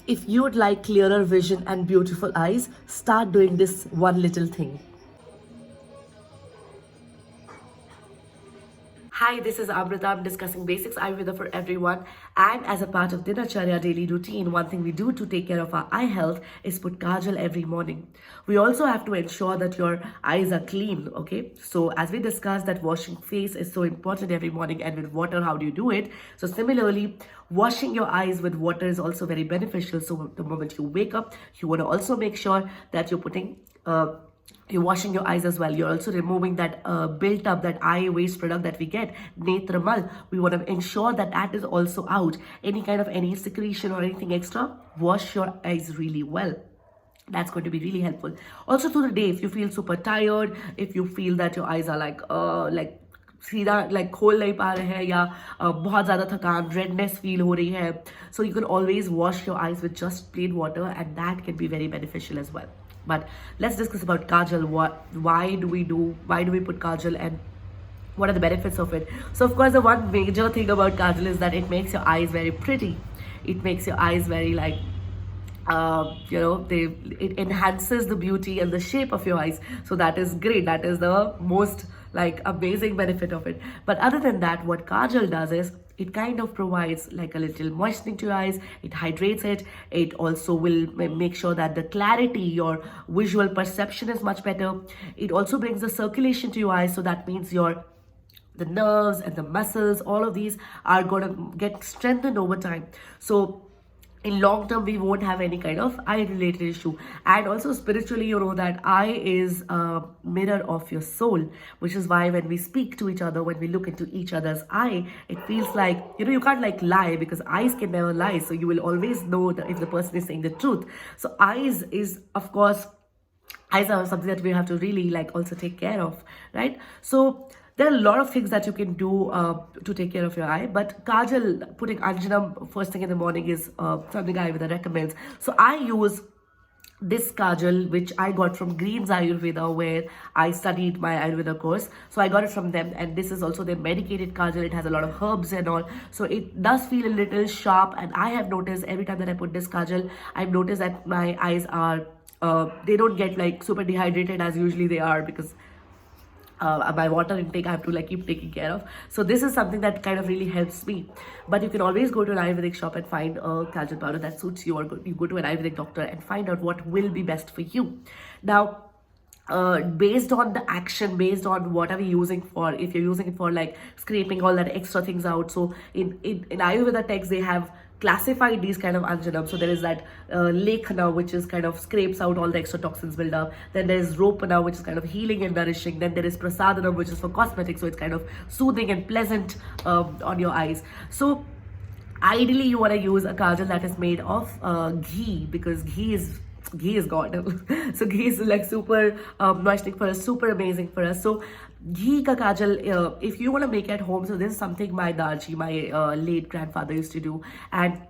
If you'd like clearer vision and beautiful eyes, start doing this one little thing. Hi, this is Amrita. I'm discussing basics Ayurveda for everyone. And as a part of Dinacharya daily routine, one thing we do to take care of our eye health is put kajal every morning. We also have to ensure that your eyes are clean, okay? So as we discussed that washing face is so important every morning, and with water, how do you do it? So similarly, washing your eyes with water is also very beneficial. So the moment you wake up, you want to also make sure that you're putting you're washing your eyes as well. You're also removing that built up, that eye waste product that we get, netramal. We want to ensure that that is also out. Any secretion or anything extra, wash your eyes really well. That's going to be really helpful. Also through the day, if you feel super tired, if you feel that your eyes are like सीधा like खोल नहीं पा रहे हैं या बहुत ज़्यादा थकान रेडनेस फील हो रही है, so you can always wash your eyes with just plain water, and that can be very beneficial as well. But let's discuss about kajal. Why do we put kajal, and what are the benefits of it? So of course, the one major thing about kajal is that it makes your eyes very pretty. It makes your eyes very like it enhances the beauty and the shape of your eyes. So that is great. That is the most like amazing benefit of it. But other than that, what kajal does is it kind of provides like a little moistening to your eyes. It hydrates it. It also will make sure that the clarity, your visual perception is much better. It also brings the circulation to your eyes. So that means the nerves and the muscles, all of these are going to get strengthened over time. So in long term, we won't have any kind of eye related issue. And also spiritually, you know that eye is a mirror of your soul, which is why when we speak to each other, when we look into each other's eye, it feels like, you can't like lie, because eyes can never lie. So you will always know that if the person is saying the truth. So eyes are something that we have to really like also take care of, right? So there are a lot of things that you can do to take care of your eye, but kajal, putting anjanam first thing in the morning is something Ayurveda recommends. So I use this kajal, which I got from Greens Ayurveda, where I studied my Ayurveda course. So I got it from them, and this is also their medicated kajal. It has a lot of herbs and all, so it does feel a little sharp. And I have noticed every time that I put this kajal, I've noticed that my eyes are they don't get like super dehydrated as usually they are, because my water intake I have to like keep taking care of. So this is something that kind of really helps me. But you can always go to an Ayurvedic shop and find a kajal powder that suits you, or you go to an Ayurvedic doctor and find out what will be best for you. Now, based on the action, based on what are we using for, if you're using it for like scraping all that extra things out, so in Ayurveda texts they have classified these kind of anjanam. So there is that lekhana, which is kind of scrapes out all the extra toxins built up. Then there is ropana, which is kind of healing and nourishing. Then there is prasadanam, which is for cosmetics, so it's kind of soothing and pleasant on your eyes. So ideally you want to use a kajal that is made of ghee, because ghee is God. So ghee is like super moistening for us, super amazing for us. So ghee ka kajal, if you want to make it at home, so this is something my daji, my late grandfather used to do. And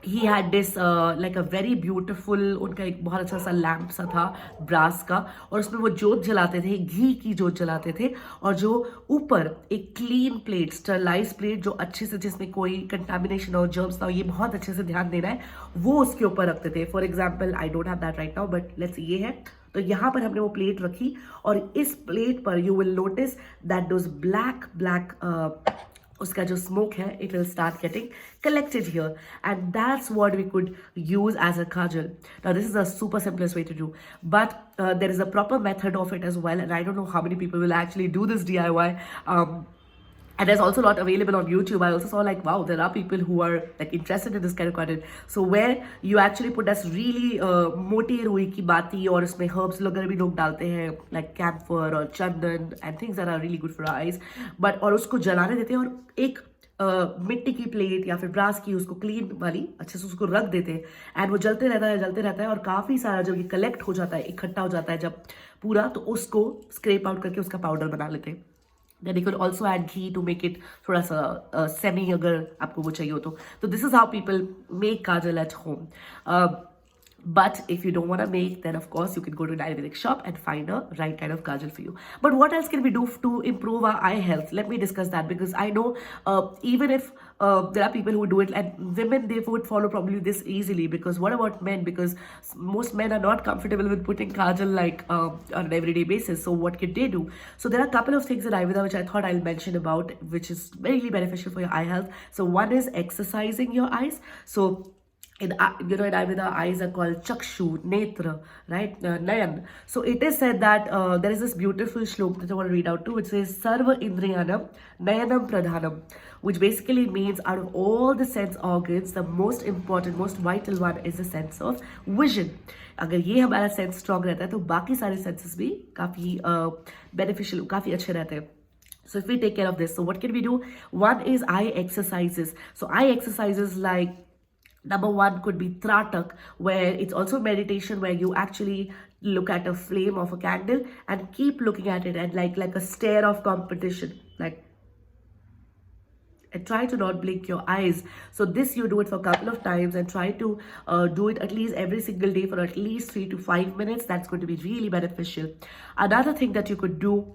he had this like a very beautiful, उनका एक बहुत अच्छा सा lamp सा था brass का, और उसमें वो जोत जलाते थे, घी की जोत जलाते थे, और जो ऊपर एक क्लीन प्लेट, स्टरलाइज प्लेट, जो अच्छे से, जिसमें कोई कंटामिनेशन और जर्म्स ना हो, ये बहुत अच्छे से ध्यान देना है, वो उसके ऊपर रखते थे. For example, I don't have that right now, but let's ये है. तो यहाँ पर हमने वो प्लेट रखी, और इस प्लेट पर you will notice that those black उसका जो स्मोक है, it will start getting collected here, and that's what we could use as a kajal. Now this is a super simplest way to do, but there is a proper method of it as well, and I don't know how many people will actually do this DIY. And there's also a lot available on YouTube. I also saw like, wow, there are people who are like interested in this kind of content. So where you actually put this really moti rui ki bati, और उसमें herbs वगैरह भी लोग डालते हैं, like camphor और चंदन and things that are really good for our eyes. But और उसको जलाने देते हैं, और एक मिट्टी की प्लेट या फिर ब्रास की, उसको क्लीन वाली अच्छे से उसको रख देते हैं, एंड वो जलते रहता है, और काफ़ी सारा जब ये कलेक्ट हो जाता है, इकट्ठा हो जाता है जब पूरा, तो उसको स्क्रैप आउट करके उसका पाउडर बना लेते हैं. Then you could also add ghee to make it थोड़ा सा semi, अगर आपको वो चाहिए हो तो. So this is how people make kajal at home. But if you don't want to make, then of course you can go to an Ayurvedic shop and find a right kind of kajal for you. But what else can we do to improve our eye health? Let me discuss that, because I know even if there are people who do it, and women, they would follow probably this easily. Because what about men? Because most men are not comfortable with putting kajal like on an everyday basis. So what can they do? So there are a couple of things in Ayurveda which I thought I'll mention about, which is very beneficial for your eye health. So one is exercising your eyes. So in in Ayurveda, eyes are called chakshu, netra, right? Nayan. So it is said that there is this beautiful shlok that I want to read out too. It says Sarva Indriyanam Nayanam Pradhanam, which basically means out of all the sense organs, the most important, most vital one is the sense of vision. अगर ये हमारा sense strong रहता है तो बाकी सारे senses भी काफ़ी बेनिफिशियल, काफ़ी अच्छे रहते हैं. So if we take care of this, so what can we do? One is eye exercises. So eye exercises like number one could be Tratak, where it's also meditation, where you actually look at a flame of a candle and keep looking at it, and like a stare of competition, like, and try to not blink your eyes. So this, you do it for a couple of times and try to do it at least every single day for at least 3 to 5 minutes. That's going to be really beneficial. Another thing that you could do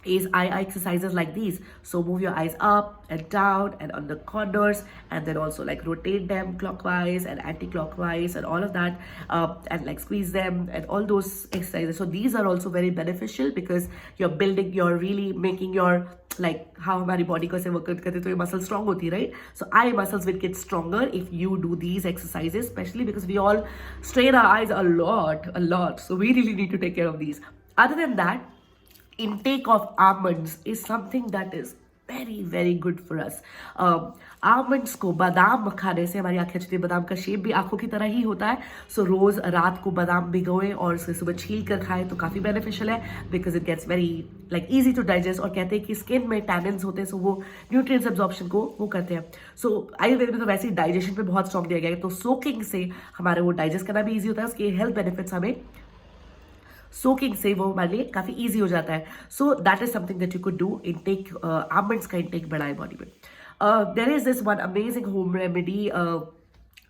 is eye exercises like these. So move your eyes up and down and on the corners, and then also like rotate them clockwise and anti-clockwise and all of that, and like squeeze them and all those exercises. So these are also very beneficial because you're building, you're really making your, like how हमारी body को ऐसे work करते तो ये muscle strong होती है, right? So eye muscles will get stronger if you do these exercises, especially because we all strain our eyes a lot. So we really need to take care of these. Other than that, intake of almonds is something that is very good for us. Almonds को, बादाम खाने से हमारी आंखें अच्छी, बादाम का shape भी आंखों की तरह ही होता है. सो रोज रात को बादाम भिगोएं और उसे सुबह छील कर खाएं तो काफ़ी बेनिफिशियल है, because it gets very like easy to digest. और कहते हैं कि स्किन में टैनिन्स होते हैं, सो वो न्यूट्रिएंट्स एब्जॉर्प्शन को वो करते हैं. सो आयुर्वेद में तो वैसे ही डाइजेशन पे बहुत स्ट्रॉन्ग दिया गया है, तो सोकिंग से हमारे वो डाइजेस्ट करना भी ईजी होता है. उसके हेल्थ बेनिफिट्स हमें सोकिंग से वो हमारे लिए काफ़ी ईजी हो जाता है. So that is something that you could do. Intake almonds का इनटेक बढ़ाए बॉडी में. There is this one amazing home remedy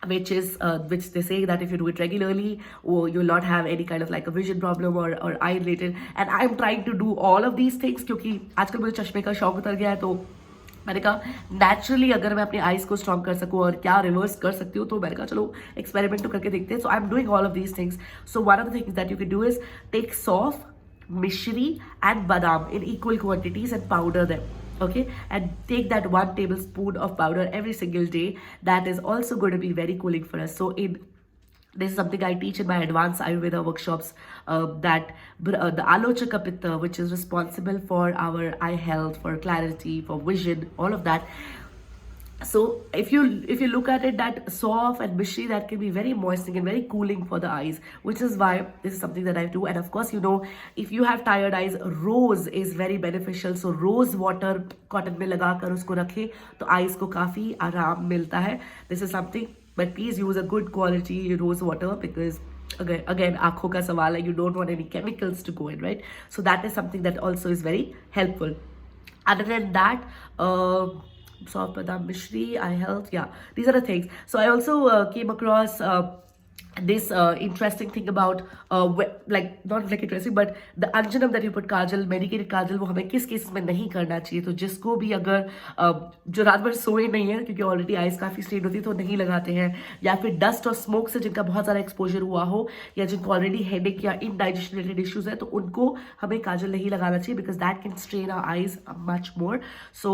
which they say that if you do it regularly, you'll not have any kind of like a vision problem or eye related. And I'm trying to do all of these things क्योंकि आजकल मुझे चश्मे का शौक उतर गया है. तो मैंने कहा नेचुरली अगर मैं अपनी आइज को स्ट्रॉन्ग कर सकूँ और क्या रिवर्स कर सकती हूँ, तो मैंने कहा चलो एक्सपेरिमेंट तो करके देखते हैं. So I am doing all of these things. So one of the things that you can do is take saunf, mishri and badam in equal quantities and powder them, okay, and take that 1 tablespoon of powder every single day. That is also going to be very cooling for us. So this is something I teach in my advanced Ayurveda workshops, that the Alochaka Pitta, which is responsible for our eye health, for clarity, for vision, all of that. So if you look at it, that soft and mishri, that can be very moistening and very cooling for the eyes, which is why this is something that I do. And of course, you know, if you have tired eyes, rose is very beneficial. So rose water cotton में लगा कर उसको रखें तो eyes को काफ़ी आराम मिलता है. This is something, but please use a good quality rose water, because again आँखों का सवाल है, you don't want any chemicals to go in, right? So that is something that also is very helpful. Other than that, soft badam, mishri, eye health, yeah, these are the things. So I also came across this interesting thing about like not like interesting, but the anjanam that you put, kajal, medicated kajal, वो हमें किस cases में नहीं करना चाहिए. तो जिसको भी अगर जो रात भर सोए नहीं है क्योंकि ऑलरेडी आइज काफ़ी स्ट्रेन होती है तो नहीं लगाते हैं, या फिर डस्ट और स्मोक से जिनका बहुत ज़्यादा एक्सपोजर हुआ हो, या जिनको ऑलरेडी हेडेक या इनडाइजेशन रिलेटेड इश्यूज है, तो उनको हमें काजल नहीं लगाना चाहिए, because that can strain our eyes much more. So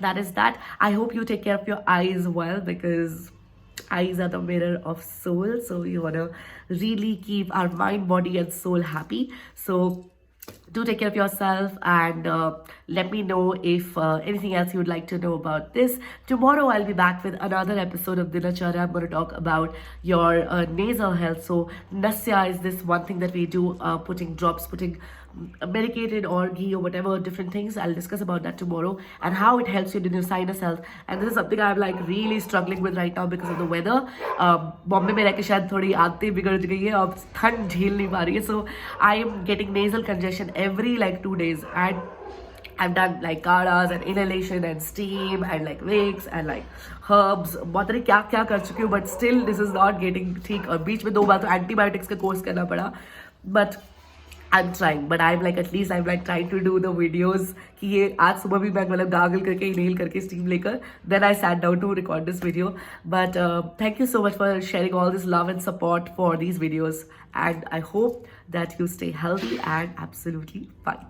that is that. I hope you take care of your eyes well, because eyes are the mirror of soul. So we want to really keep our mind, body and soul happy. So do take care of yourself, and let me know if anything else you would like to know about this. Tomorrow I'll be back with another episode of Dinacharya. I'm going to talk about your nasal health. So nasya is this one thing that we do, putting drops, putting medicated or ghee or whatever different things. I'll discuss about that tomorrow, and how it helps you in your sinus health. And this is something I'm like really struggling with right now because of the weather. Bombay में रह के शायद थोड़ी आदतें बिगड़ गई है, अब ठंड झेल नहीं पा रही है. So I am getting nasal congestion every like 2 days, and I've done like kadas and inhalation and steam and like wigs and like herbs. बहुत सारे क्या क्या कर चुकी हूँ, but still this is not getting ठीक. और बीच में 2 बार तो antibiotics का course करना पड़ा. But I'm trying, but I'm like at least I'm like trying to do the videos कि ये आज सुबह भी मैं मतलब gargle करके inhale करके steam लेकर then I sat down to record this video. But thank you so much for sharing all this love and support for these videos, and I hope that you stay healthy and absolutely fine.